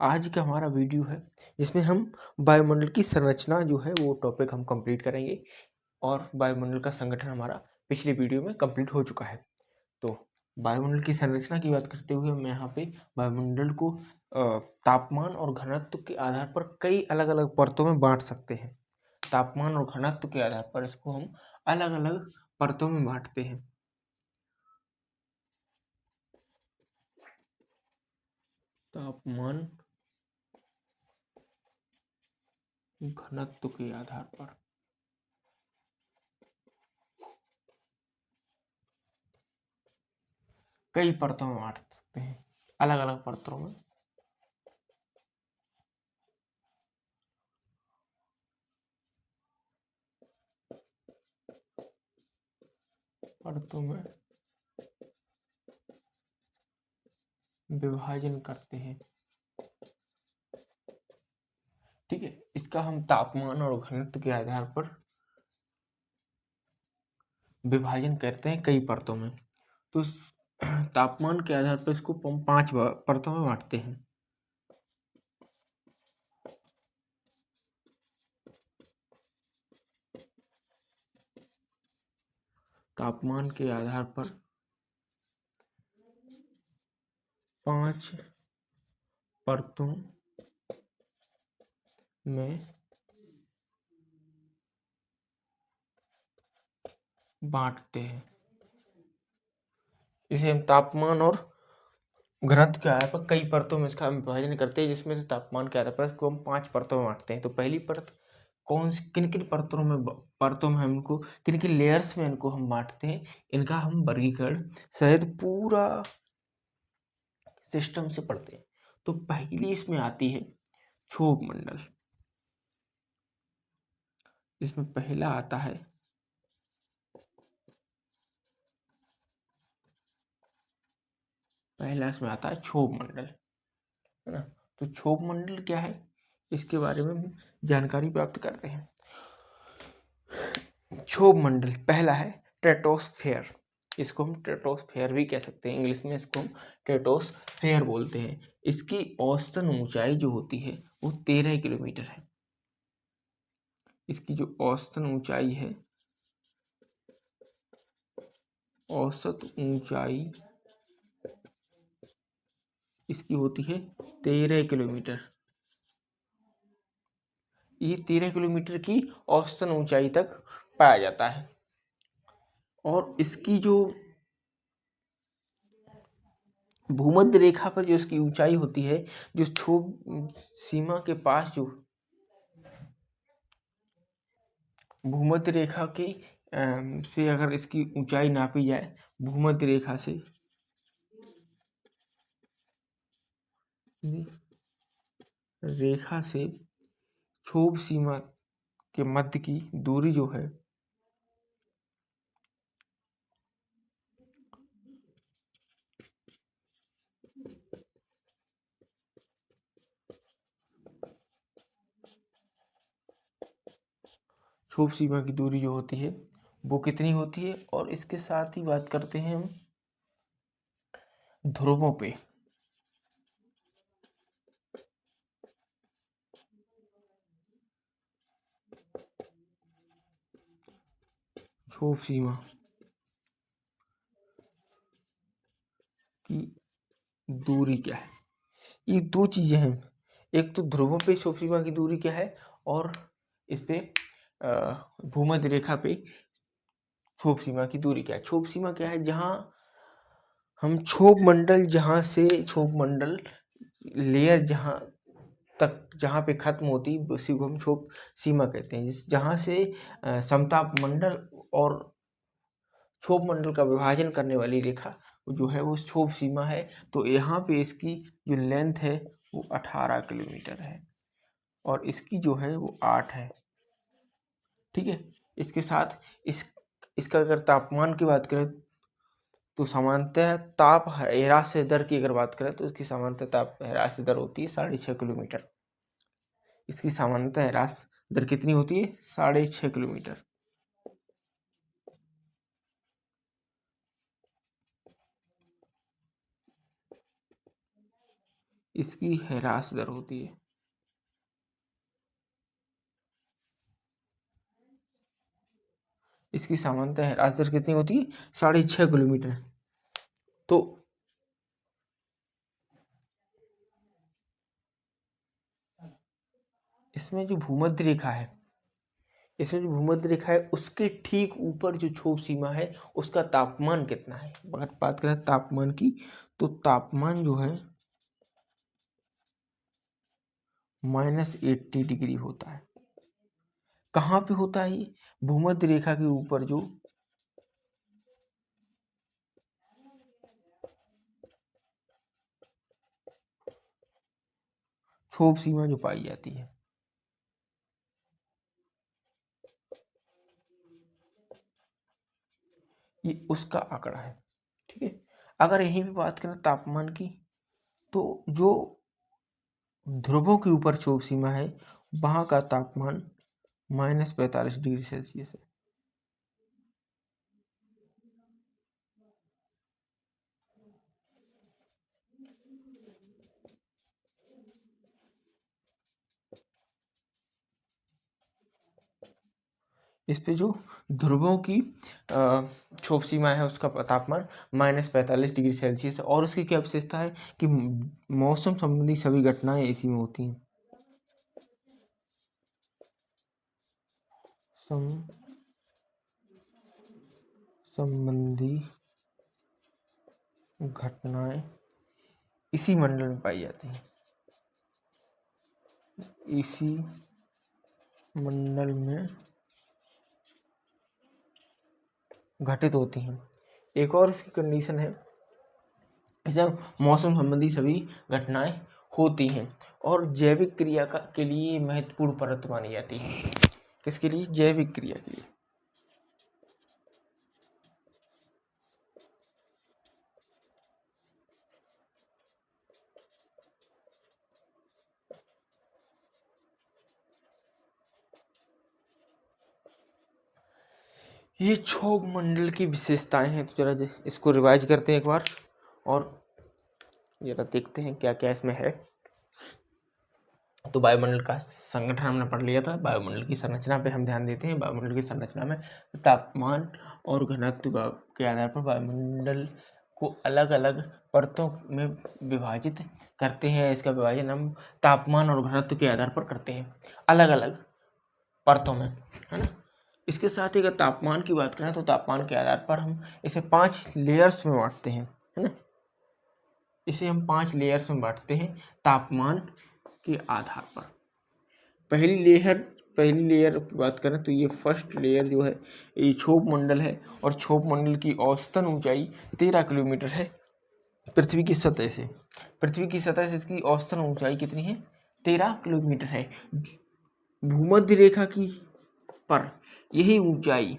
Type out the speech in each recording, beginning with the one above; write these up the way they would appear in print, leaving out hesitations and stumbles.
आज का हमारा वीडियो है जिसमें हम वायुमंडल की संरचना जो है वो टॉपिक हम कंप्लीट करेंगे और वायुमंडल का संगठन हमारा पिछले वीडियो में कंप्लीट हो चुका है। तो वायुमंडल की संरचना की बात करते हुए हम यहाँ पे वायुमंडल को तापमान और घनत्व के आधार पर कई अलग अलग परतों में बांट सकते हैं। तापमान और घनत्व के आधार पर इसको हम अलग अलग परतों में बांटते हैं। तापमान घनत्व के आधार पर कई परतों में बांट सकते हैं, अलग अलग परतों में। परतों में विभाजन करते हैं। ठीक है, इसका हम तापमान और घनत्व के आधार पर विभाजन करते हैं कई परतों में। तो तापमान के आधार पर इसको हम 5 परतों में बांटते हैं। तापमान के आधार पर 5 परतों में बांटते हैं। इसे हम तापमान और घनत्व के आधार पर कई परतों में इसका हम विभाजन करते हैं, जिसमें से तापमान के आधार पर इसको हम 5 परतों में बांटते हैं। तो पहली परत किन किन परतों में हम इनको किन किन लेयर्स में इनको हम बांटते हैं, इनका हम वर्गीकरण सहित पूरा सिस्टम से पढ़ते हैं। तो पहली इसमें आती है क्षोभ मंडल। इसमें पहला आता है क्षोभ मंडल, है ना। तो क्षोभ मंडल क्या है, इसके बारे में हम जानकारी प्राप्त करते हैं। क्षोभ मंडल पहला है स्ट्रेटोस्फेयर। इसको हम स्ट्रेटोस्फेयर भी कह सकते हैं, इंग्लिश में इसको हम स्ट्रेटोस्फेयर बोलते हैं। इसकी औसतन ऊंचाई जो होती है वो 13 किलोमीटर है। इसकी जो औसतन ऊंचाई है, औसत ऊंचाई इसकी होती है 13 किलोमीटर। ये 13 किलोमीटर की औसतन ऊंचाई तक पाया जाता है। और इसकी जो भूमध्य रेखा पर जो इसकी ऊंचाई होती है, जो क्षोभ सीमा के पास जो भूमध्य रेखा की से अगर इसकी ऊंचाई नापी जाए, भूमध्य रेखा से क्षोभ सीमा के मध्य की दूरी जो है क्षोभ सीमा की दूरी जो होती है वो कितनी होती है। और इसके साथ ही बात करते हैं हम ध्रुवों पे। क्षोभ सीमा की दूरी क्या है, ये दो चीजें हैं। एक तो ध्रुवों पे क्षोभ सीमा की दूरी क्या है, और इस पे भूमध्य रेखा पे क्षोभ सीमा की दूरी क्या है। क्षोभ सीमा क्या है, जहां हम क्षोभ मंडल लेयर जहाँ पे खत्म होती उसी को हम क्षोभ सीमा कहते हैं। जहाँ से समताप मंडल और क्षोभ मंडल का विभाजन करने वाली रेखा जो है वो क्षोभ सीमा है। तो यहाँ पे इसकी जो लेंथ है वो 18 किलोमीटर है और इसकी जो है वो 8 है। ठीक है, इसके साथ इसका अगर तापमान की बात करें तो सामान्यतः ताप ह्रास दर की अगर बात करें तो इसकी सामान्यतः ताप ह्रास दर होती है 6.5 किलोमीटर। इसकी सामान्यतः ह्रास दर कितनी होती है, 6.5 किलोमीटर। इसकी ह्रास दर होती है। इसकी सामान्यतः ह्रास दर कितनी होती है? 6.5 किलोमीटर। तो इसमें जो भूमध्य रेखा है, इसमें जो भूमध्य रेखा है उसके ठीक ऊपर जो क्षोभ सीमा है उसका तापमान कितना है। अगर बात करें तापमान की, तो तापमान जो है -80 डिग्री होता है। कहाँ पे होता है ये? भूमध्य रेखा के ऊपर जो क्षोभ सीमा जो पाई जाती है। ये उसका आंकड़ा है। ठीक है। अगर यहीं पे बात करें तापमान की, तो जो ध्रुवों के ऊपर क्षोभ सीमा है वहां का तापमान -45 डिग्री सेल्सियस है। इस पे जो ध्रुवों की क्षोभ सीमा है उसका तापमान -45 डिग्री सेल्सियस है। और उसकी क्या विशेषता है कि मौसम संबंधी सभी घटनाएं इसी में होती हैं। संबंधी घटनाएं इसी मंडल में पाई जाती हैं, इसी मंडल में घटित होती हैं। एक और इसकी कंडीशन है, जब मौसम संबंधी सभी घटनाएं होती हैं और जैविक क्रिया के लिए महत्वपूर्ण परत मानी जाती है। किसके लिए? जैविक क्रिया के लिए। ये क्षोभ मंडल की विशेषताएं हैं। तो जरा इसको रिवाइज करते हैं एक बार और जरा देखते हैं क्या क्या इसमें है। तो वायुमंडल का संगठन हमने पढ़ लिया था। वायुमंडल की संरचना पे हम ध्यान देते हैं। वायुमंडल की संरचना में तापमान और घनत्व के आधार पर वायुमंडल को अलग अलग परतों में विभाजित करते हैं। इसका विभाजन हम तापमान और घनत्व के आधार पर करते हैं, अलग अलग परतों में, है ना। इसके साथ ही अगर तापमान की बात करें तो तापमान के आधार पर हम इसे 5 लेयर्स में बांटते हैं, है ना। इसे हम 5 लेयर्स में बांटते हैं तापमान के आधार पर। पहली लेयर की बात करें तो ये फर्स्ट लेयर जो है ये क्षोभ मंडल है और क्षोभ मंडल की औसतन ऊंचाई 13 किलोमीटर है पृथ्वी की सतह से। पृथ्वी की सतह से इसकी औसतन ऊंचाई कितनी है? 13 किलोमीटर है। भूमध्य रेखा की पर यही ऊंचाई,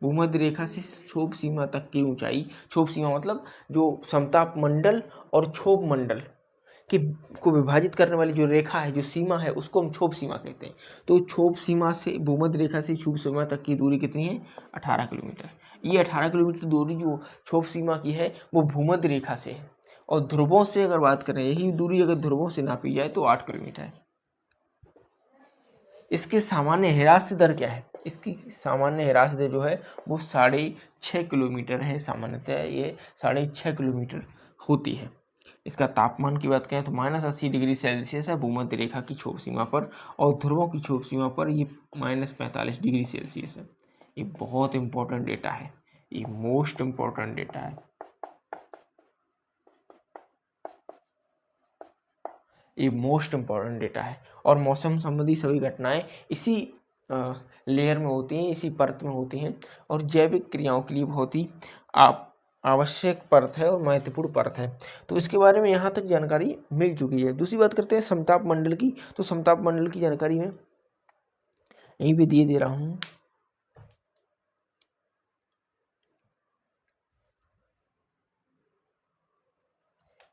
भूमध्य रेखा से क्षोभ सीमा तक की ऊंचाई, क्षोभ सीमा मतलब जो समताप मंडल और क्षोभ मंडल कि को विभाजित करने वाली जो रेखा है, जो सीमा है, उसको हम क्षोभ सीमा कहते हैं। तो क्षोभ सीमा से भूमध्य रेखा से क्षोभ सीमा तक की दूरी कितनी है? 18 किलोमीटर। ये 18 किलोमीटर दूरी जो क्षोभ सीमा की है वो भूमध्य रेखा से है। और ध्रुवों से अगर बात करें, यही दूरी अगर ध्रुवों से नापी जाए तो 8 किलोमीटर है। इसकी सामान्य ह्रास दर क्या है? इसकी सामान्य ह्रास दर जो है वो 6.5 किलोमीटर है। सामान्यतः ये 6.5 किलोमीटर होती है। इसका तापमान की बात करें तो -80 डिग्री सेल्सियस है भूमध्य रेखा की क्षोभ सीमा पर, और ध्रुवों की क्षोभ सीमा पर ये -45 डिग्री सेल्सियस है। ये बहुत इंपॉर्टेंट डेटा है, ये मोस्ट इंपॉर्टेंट डेटा है। ये मोस्ट इम्पॉर्टेंट डेटा है। और मौसम संबंधी सभी घटनाएं इसी लेयर में होती हैं, इसी परत में होती हैं और जैविक क्रियाओं के लिए बहुत ही आवश्यक परत है और महत्वपूर्ण परत है। तो इसके बारे में यहाँ तक जानकारी मिल चुकी है। दूसरी बात करते हैं समताप मंडल की। तो समताप मंडल की जानकारी में यहीं पे दिए दे रहा हूँ।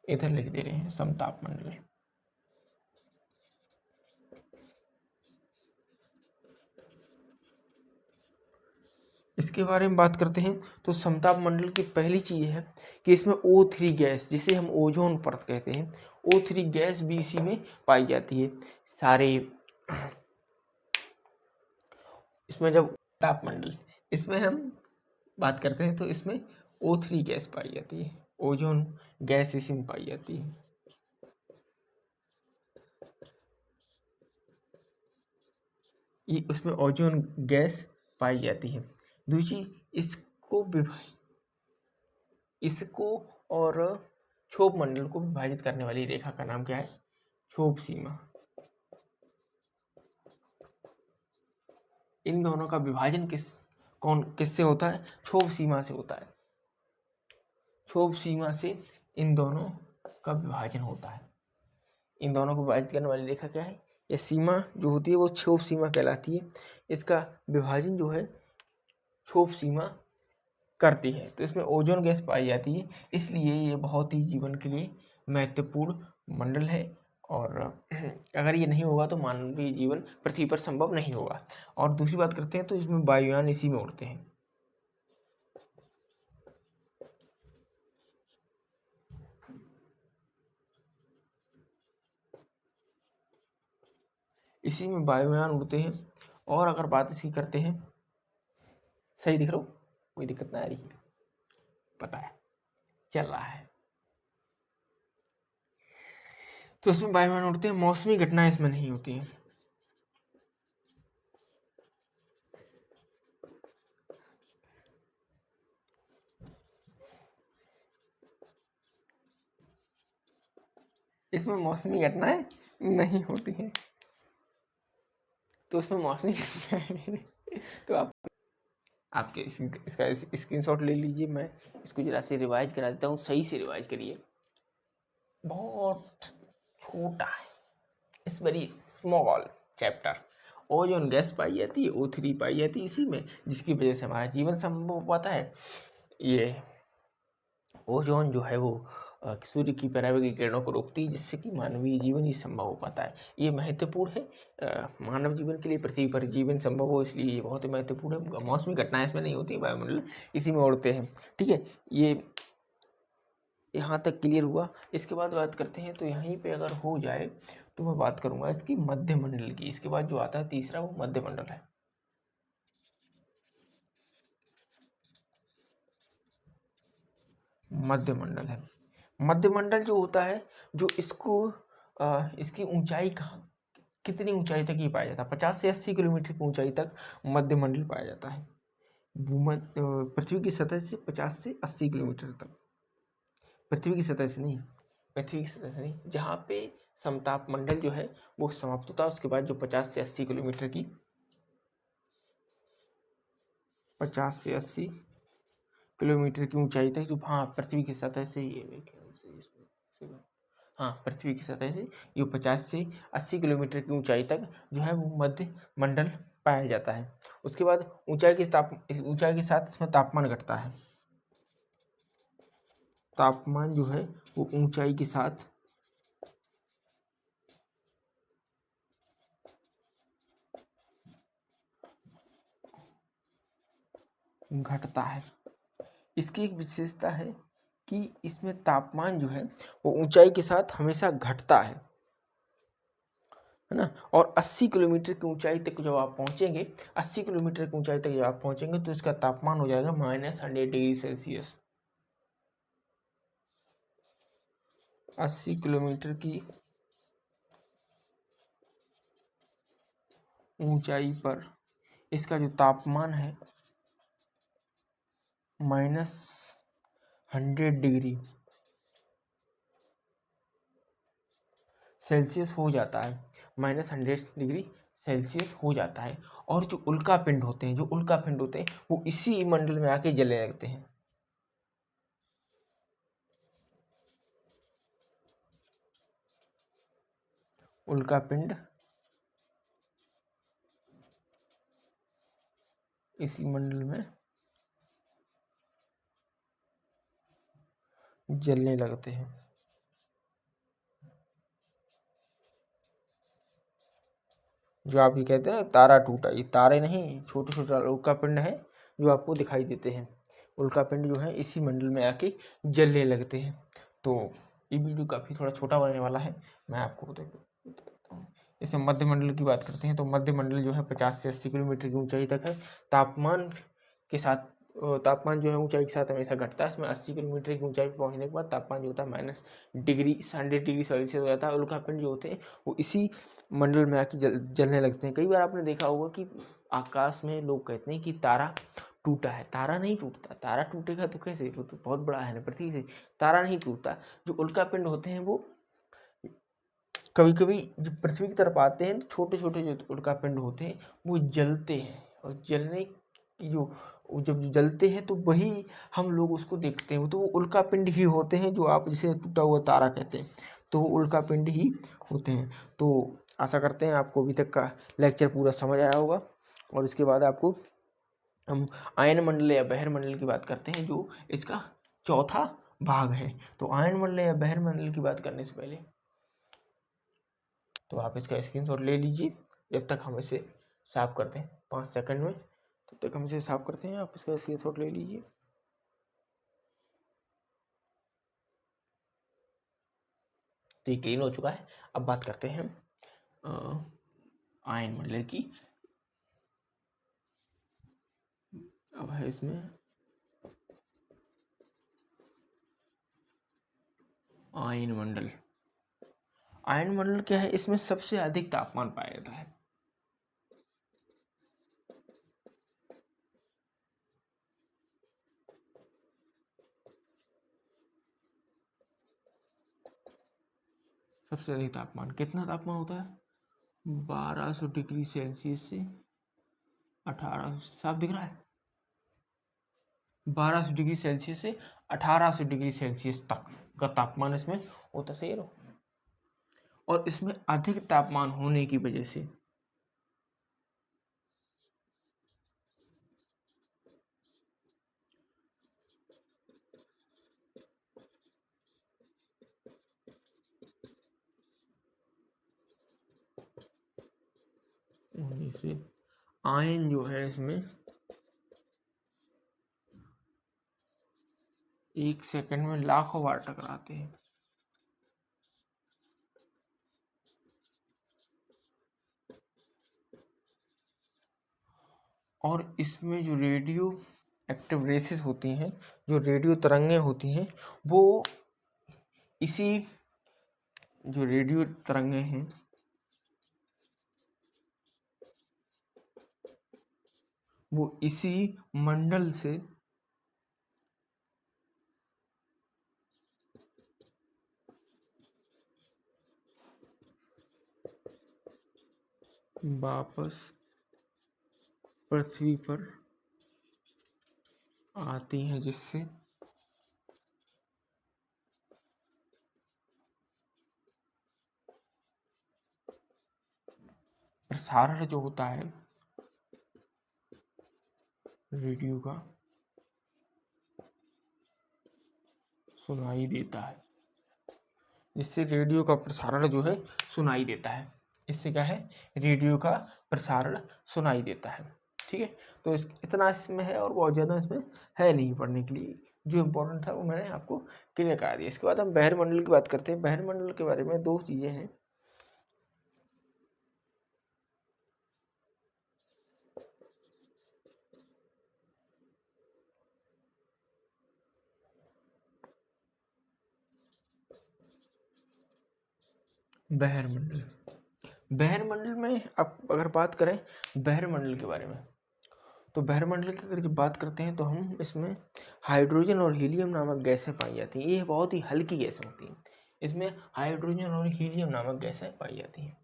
इधर लिख दे रहे हैं समताप मंडल। इसके बारे में बात करते हैं तो समताप मंडल की पहली चीज़ है कि इसमें O3 गैस, जिसे हम ओजोन परत कहते हैं, O3 गैस भी इसी में पाई जाती है। सारे इसमें जब तापमंडल इसमें हम बात करते हैं तो इसमें O3 गैस पाई जाती है, ओजोन गैस इसी में पाई जाती है। ये उसमें ओजोन गैस पाई जाती है। दूसरी इसको और क्षोभ मंडल को विभाजित करने वाली रेखा का नाम क्या है? क्षोभ सीमा। इन दोनों का विभाजन किससे होता है? क्षोभ सीमा से होता है। क्षोभ सीमा से इन दोनों का विभाजन होता है। इन दोनों को विभाजित करने वाली रेखा क्या है? ये सीमा जो होती है वो क्षोभ सीमा कहलाती है। इसका विभाजन जो है क्षोभ सीमा करती है। तो इसमें ओजोन गैस पाई जाती है, इसलिए ये बहुत ही जीवन के लिए महत्वपूर्ण मंडल है। और अगर ये नहीं होगा तो मानवीय जीवन पृथ्वी पर संभव नहीं होगा। और दूसरी बात करते हैं तो इसमें वायुयान इसी में उड़ते हैं। इसी में वायुयान उड़ते हैं। और अगर बात इसकी करते हैं, सही दिख रहा हो? कोई दिक्कत ना आ रही? पता है चल रहा है। तो इसमें वायुयान उड़ते हैं, मौसमी घटनाएं इसमें नहीं होती हैं। इसमें मौसमी घटनाएं नहीं होती हैं। तो उसमें मौसमी तो आपके इसका स्क्रीनशॉट ले लीजिए। मैं इसको जरा से रिवाइज करा देता हूँ, सही से रिवाइज करिए। बहुत छोटा है, it's very small chapter. Ozone gas पाई जाती है, O3 पाई जाती है इसी में, जिसकी वजह से हमारा जीवन संभव हो पाता है। ये ओजोन जो है वो सूर्य की पराबैंगनी किरणों को रोकती है, जिससे कि मानवीय जीवन ही संभव हो पाता है। ये महत्वपूर्ण है मानव जीवन के लिए, पृथ्वी पर जीवन संभव हो, इसलिए ये बहुत ही महत्वपूर्ण है। मौसमी घटनाएं इसमें नहीं होती, वायुमंडल इसी में उड़ते हैं। ठीक है, ये यहाँ तक क्लियर हुआ। इसके बाद बात करते हैं, तो यहीं पे अगर हो जाए तो मैं बात करूँगा इसकी मध्य मंडल की। इसके बाद जो आता है तीसरा, वो मध्य मंडल है। मध्य मंडल है। मध्य मंडल जो होता है, जो इसकी ऊंचाई कितनी ऊंचाई तक ही पाया जाता है? 50 से 80 किलोमीटर की ऊंचाई तक मध्य मंडल पाया जाता है। पृथ्वी की सतह से 50 से 80 किलोमीटर तक। पृथ्वी की सतह से नहीं, जहाँ पे समताप मंडल जो है वो समाप्त होता है, उसके बाद जो 50 से 80 किलोमीटर की 50 से 80 किलोमीटर की ऊंचाई तक जो, हाँ पृथ्वी की सतह से ही है मेरे ख्याल से इसमें, हाँ पृथ्वी की सतह से जो 50 से 80 किलोमीटर की ऊंचाई तक जो है वो मध्य मंडल पाया जाता है। उसके बाद ऊंचाई के साथ इसमें तापमान घटता है। तापमान जो है वो ऊंचाई के साथ घटता है। इसकी एक विशेषता है कि इसमें तापमान जो है वो ऊंचाई के साथ हमेशा घटता है ना। और 80 किलोमीटर की ऊंचाई तक जब आप पहुंचेंगे, 80 किलोमीटर की ऊंचाई तक जब आप पहुंचेंगे तो इसका तापमान हो जाएगा -100 डिग्री सेल्सियस। 80 किलोमीटर की ऊंचाई पर इसका जो तापमान है -100 डिग्री सेल्सियस हो जाता है। -100 डिग्री सेल्सियस हो जाता है। और जो उल्का पिंड होते हैं वो इसी मंडल में आके जलने लगते हैं। उल्का पिंड इसी मंडल में जलने लगते हैं। जो आप ये कहते हैं ना तारा टूटा, ये तारे नहीं, छोटे छोटे उल्का पिंड है जो आपको दिखाई देते हैं। उल्का पिंड जो है इसी मंडल में आके जलने लगते हैं। तो ये वीडियो काफ़ी थोड़ा छोटा बनने वाला है, मैं आपको बता देता हूँ। इसे मध्य मंडल की बात करते हैं तो मध्य मंडल जो है 50 से 80 किलोमीटर की ऊंचाई तक है। तापमान के साथ तापमान जो है ऊंचाई के साथ हमेशा घटता है। इसमें 80 किलोमीटर की ऊंचाई पर पहुंचने के बाद तापमान जो होता है -100 डिग्री सेल्सियस हो जाता है। उल्कापिंड जो होते हैं वो इसी मंडल में आके जलने लगते हैं। कई बार आपने देखा होगा कि आकाश में लोग कहते हैं कि तारा टूटा है। तारा नहीं टूटता, तारा टूटेगा तो कैसे, वो तो बहुत बड़ा है ना पृथ्वी से, तारा नहीं टूटता। जो उल्कापिंड होते हैं वो कभी कभी जब पृथ्वी की तरफ आते हैं तो छोटे छोटे जो उल्कापिंड होते हैं वो जलते हैं, और जलने की जो जब जलते हैं तो वही हम लोग उसको देखते हैं। तो वो उल्कापिंड ही होते हैं जो आप जिसे टूटा हुआ तारा कहते हैं, तो वो उल्कापिंड ही होते हैं। तो आशा करते हैं आपको अभी तक का लेक्चर पूरा समझ आया होगा। और इसके बाद आपको हम आयन मंडल या बहिर्मंडल की बात करते हैं, जो इसका चौथा भाग है। तो आयन मंडल या बहिर्मंडल की बात करने से पहले तो आप इसका स्क्रीनशॉट ले लीजिए। जब तक हम इसे साफ करते हैं 5 सेकंड में, तब तक हम इसे साफ करते हैं। आप इसका स्क्रीनशॉट ले लीजिए। तो ये क्लीन हो चुका है। अब बात करते हैं आयन मंडल की। अब है इसमें आयन मंडल। आयन मंडल क्या है, इसमें सबसे अधिक तापमान पाया जाता है। सबसे अधिक तापमान कितना तापमान होता है, 1200 डिग्री सेल्सियस से 1800, साफ दिख रहा है, 1200 डिग्री सेल्सियस से 1800 डिग्री सेल्सियस तक का तापमान इसमें होता, सही है। और इसमें अधिक तापमान होने की वजह से आयन जो है इसमें 1 सेकंड में लाखों बार टकराते हैं। और इसमें जो रेडियो एक्टिव रेसेस होती हैं, जो रेडियो तरंगें होती हैं, वो इसी जो रेडियो तरंगें हैं वो इसी मंडल से वापस पृथ्वी पर आती हैं, जिससे प्रसारण जो होता है रेडियो का सुनाई देता है, जिससे रेडियो का प्रसारण जो है सुनाई देता है। इससे क्या है, रेडियो का प्रसारण सुनाई देता है। ठीक है, तो इतना इसमें है और बहुत ज़्यादा इसमें है नहीं पढ़ने के लिए। जो इम्पोर्टेंट था वो मैंने आपको क्लियर करा दिया। इसके बाद हम बहिर्मंडल की बात करते हैं। बहिर्मंडल के बारे में 2 चीज़ें हैं। बहिर्मंडल, बहिर्मंडल में अब अगर बात करें बहिर्मंडल के बारे में, तो बहिर्मंडल की अगर जब बात करते हैं तो हम इसमें हाइड्रोजन और हीलियम नामक गैसें पाई जाती हैं। ये बहुत ही हल्की गैसें होती हैं। इसमें हाइड्रोजन और हीलियम नामक गैसें पाई जाती हैं।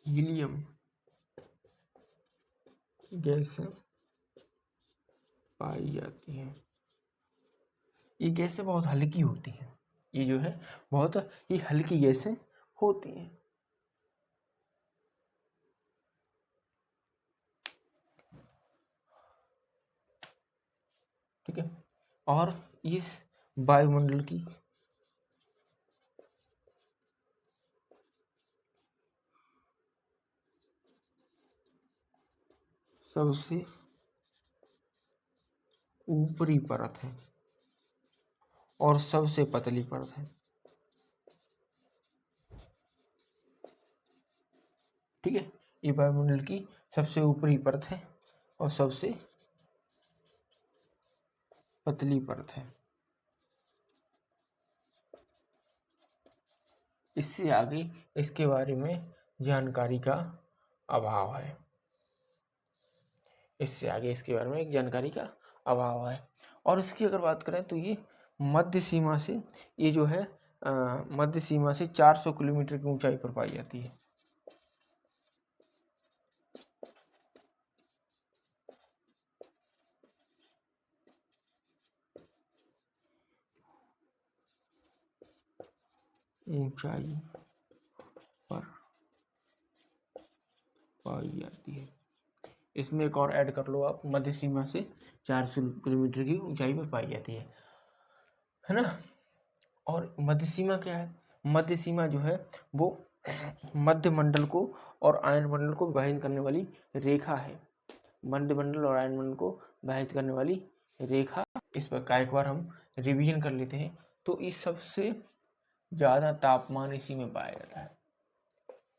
हीलियम गैसें पाई जाती हैं। ये गैसें बहुत हल्की होती हैं। ये जो है बहुत ही हल्की गैसें होती हैं। ठीक है, और इस वायुमंडल की सबसे ऊपरी परत है और सबसे पतली परत है। ठीक है, ये वायुमंडल की सबसे ऊपरी परत है और सबसे पतली परत है। इससे आगे इसके बारे में जानकारी का अभाव है। इससे आगे इसके बारे में जानकारी का अभाव है। और इसकी अगर बात करें तो ये मध्य सीमा से, ये जो है मध्य सीमा से 400 किलोमीटर की ऊंचाई पर पाई जाती है। ऊंचाई पर पाई जाती है। इसमें एक और ऐड कर लो आप, मध्य सीमा से 400 किलोमीटर की ऊंचाई पर पाई जाती है ना। और मध्य सीमा क्या है? मध्य सीमा जो है वो मध्य मंडल को और आयन मंडल को विभाजित करने वाली रेखा है। मध्य मंडल और आयन मंडल को विभाजित करने वाली रेखा। इस पर का एक बार हम रिवीजन कर लेते हैं। तो इस सबसे ज़्यादा तापमान इसी में पाया जाता है।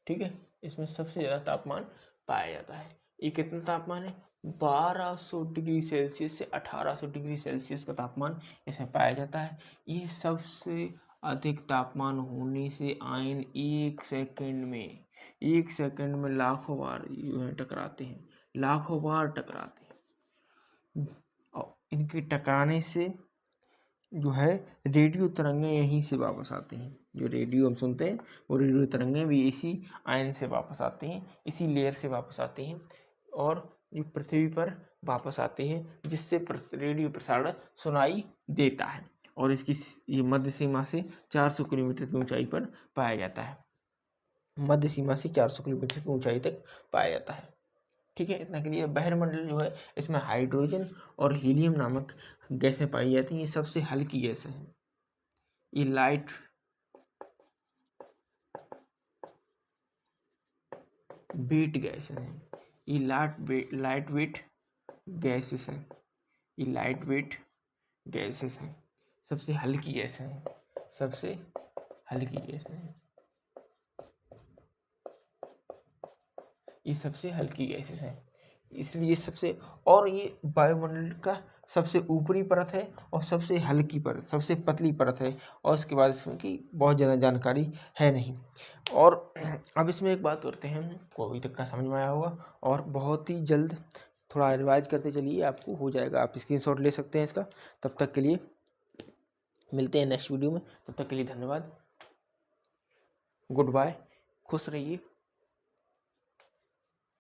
ठीक है, इसमें सबसे ज़्यादा तापमान पाया जाता है। ये कितना तापमान है? 1200 डिग्री सेल्सियस से 1800 डिग्री सेल्सियस का तापमान इसमें पाया जाता है। ये सबसे अधिक तापमान होने से आयन एक सेकंड में लाखों बार जो है टकराते हैं, लाखों बार टकराते हैं। और इनके टकराने से जो है रेडियो तरंगें यहीं से वापस आती हैं। जो रेडियो हम सुनते हैं वो रेडियो तरंगें भी इसी आयन से वापस आती हैं, इसी लेयर से वापस आती हैं और ये पृथ्वी पर वापस आती हैं, जिससे रेडियो प्रसारण सुनाई देता है। और इसकी ये मध्य सीमा से 400 किलोमीटर की ऊंचाई पर पाया जाता है। मध्य सीमा से 400 किलोमीटर की ऊंचाई तक पाया जाता है। ठीक है, इतना क्लियर। बहिर्मंडल जो है इसमें हाइड्रोजन और हीलियम नामक गैसें पाई जाती हैं। ये सबसे हल्की गैस है। ये लाइट वेट गैस है। ये लाइट वेट गैसेस हैं। ये लाइट वेट गैसेस हैं, सबसे हल्की गैस है, सबसे हल्की गैस है। ये सबसे हल्की गैसेस हैं, इसलिए सबसे, और ये वायुमंडल का सबसे ऊपरी परत है और सबसे हल्की परत, सबसे पतली परत है। और उसके बाद इसमें की बहुत ज़्यादा जानकारी है नहीं। और अब इसमें एक बात करते हैं, को अभी तक का समझ में आया होगा और बहुत ही जल्द थोड़ा रिवाइज करते चलिए, आपको हो जाएगा। आप स्क्रीनशॉट ले सकते हैं इसका। तब तक के लिए मिलते हैं नेक्स्ट वीडियो में। तब तक के लिए धन्यवाद, गुड बाय, खुश रहिए।